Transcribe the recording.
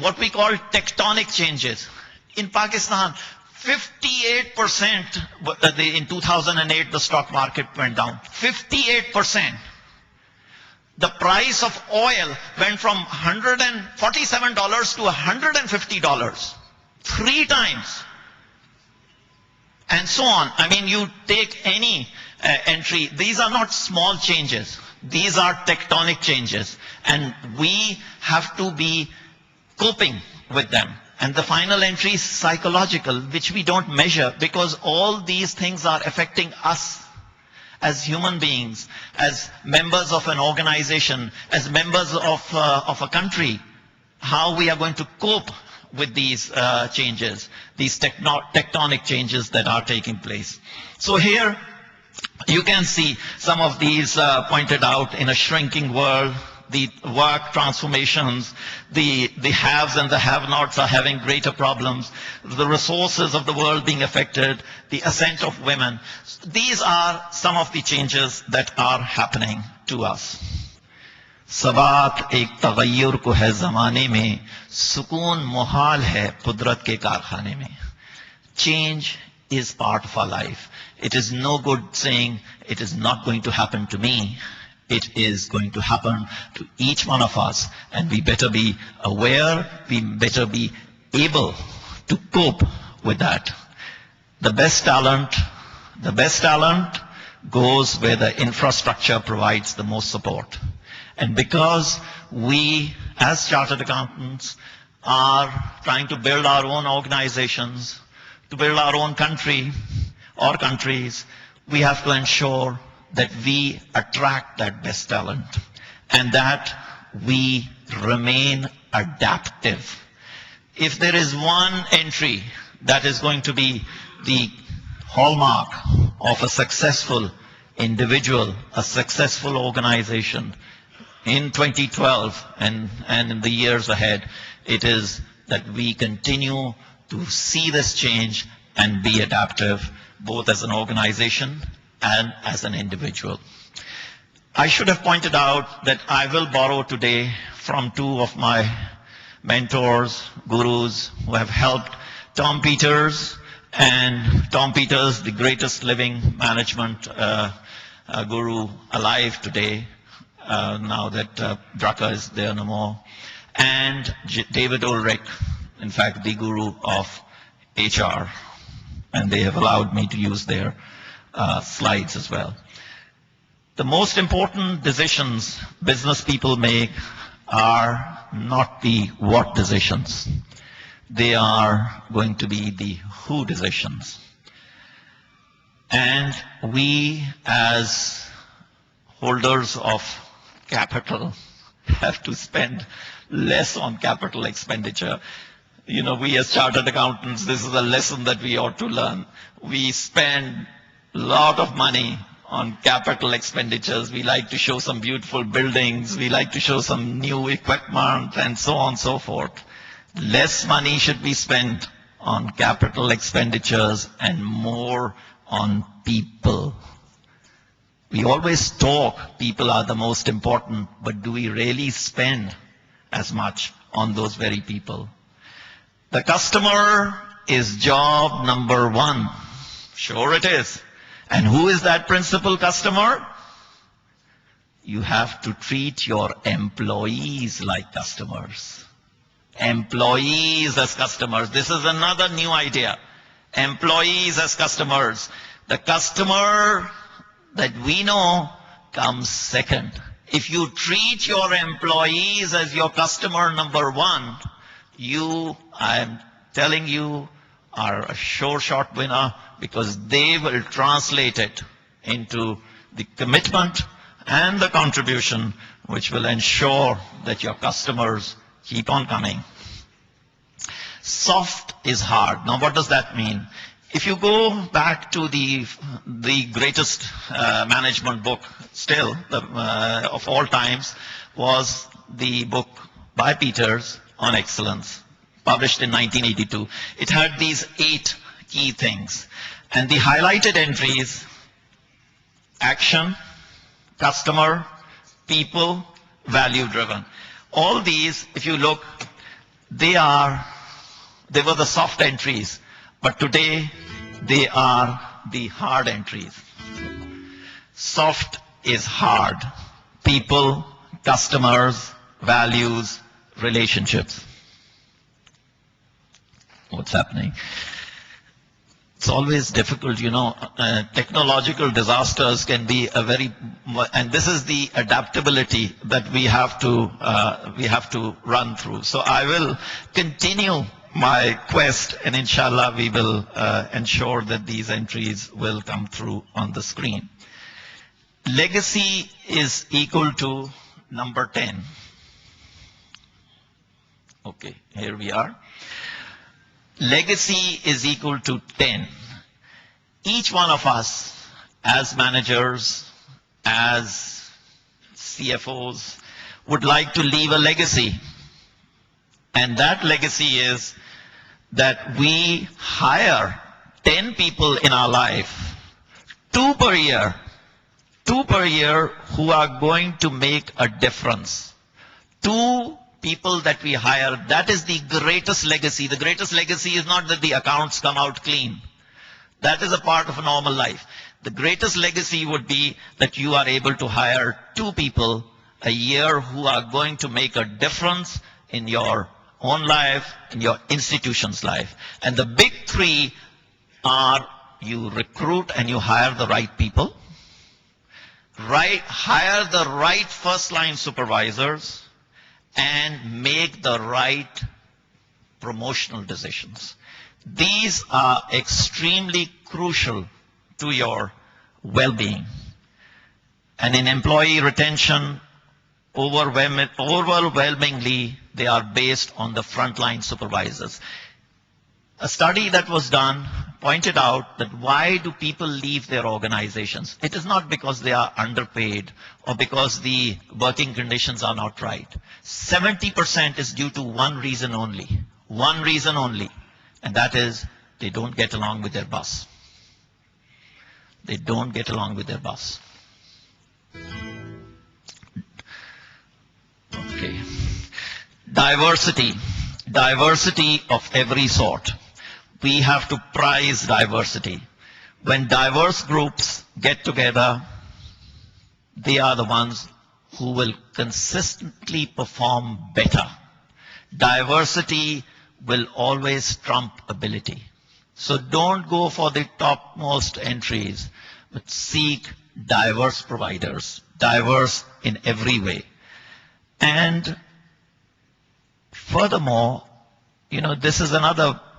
what we call tectonic changes. In Pakistan, 58% in 2008 the stock market went down. 58%. The price of oil went from $147 to $150. 3 times. And so on. I mean, you take any entry. These are not small changes. These are tectonic changes. And we have to be coping with them. And the final entry is psychological, which we don't measure because all these things are affecting us as human beings, as members of an organization, as members of a country, how we are going to cope with these changes, these tectonic changes that are taking place. So here you can see some of these pointed out in a shrinking world. The work transformations, the haves and the have-nots are having greater problems, the resources of the world being affected, the ascent of women. These are some of the changes that are happening to us. सबात एक तगय्युर को है ज़माने में, सुकून मुहाल है कुदरत के कारखाने में. Change is part of our life. It is no good saying it is not going to happen to me. It is going to happen to each one of us, and we better be aware, we better be able to cope with that. The best talent goes where the infrastructure provides the most support. And because we, as chartered accountants, are trying to build our own organizations, to build our own country or countries, we have to ensure that we attract that best talent and that we remain adaptive. If there is one entry that is going to be the hallmark of a successful individual, a successful organization in 2012 and in the years ahead, it is that we continue to see this change and be adaptive, both as an organization and as an individual. I should have pointed out that I will borrow today from 2 of my mentors, gurus, who have helped Tom Peters, and Tom Peters, the greatest living management guru alive today, now that Drucker is there no more, and David Ulrich, in fact, the guru of HR, and they have allowed me to use their slides as well. The most important decisions business people make are not the what decisions. They are going to be the who decisions. And we, as holders of capital, have to spend less on capital expenditure. You know, we as chartered accountants, this is a lesson that we ought to learn. We spend a lot of money on capital expenditures. We like to show some beautiful buildings. We like to show some new equipment and so on and so forth. Less money should be spent on capital expenditures and more on people. We always talk people are the most important, but do we really spend as much on those very people? The customer is job number 1. Sure it is. And who is that principal customer? You have to treat your employees like customers. Employees as customers. This is another new idea. Employees as customers. The customer that we know comes second. If you treat your employees as your customer number 1, you, I'm telling you, are a sure shot winner, because they will translate it into the commitment and the contribution which will ensure that your customers keep on coming. Soft is hard. Now what does that mean? If you go back to the greatest management book still of all times, was the book by Peters on excellence, published in 1982. It had these 8 key things. And the highlighted entries: action, customer, people, value driven. All these, if you look, they were the soft entries, but today they are the hard entries. Soft is hard. People, customers, values, relationships. What's happening? It's always difficult, technological disasters can be and this is the adaptability that we have to run through. So I will continue my quest, and inshallah we will ensure that these entries will come through on the screen. Legacy is equal to number 10. Okay, here we are. Legacy is equal to 10. Each one of us, as managers, as CFOs, would like to leave a legacy. And that legacy is that we hire 10 people in our life, 2 per year who are going to make a difference. 2 people that we hire, that is the greatest legacy. The greatest legacy is not that the accounts come out clean. That is a part of a normal life. The greatest legacy would be that you are able to hire 2 people a year who are going to make a difference in your own life, in your institution's life. And the big 3 are you recruit and you hire the right people, hire the right first-line supervisors, and make the right promotional decisions. These are extremely crucial to your well-being. And in employee retention, overwhelmingly, they are based on the frontline supervisors. A study that was done pointed out that why do people leave their organizations? It is not because they are underpaid or because the working conditions are not right. 70% is due to one reason only, and that is they don't get along with their boss. They don't get along with their boss. Okay. Diversity of every sort. We have to prize diversity. When diverse groups get together, they are the ones who will consistently perform better. Diversity will always trump ability. So don't go for the topmost entries, but seek diverse providers, diverse in every way. And furthermore, this is another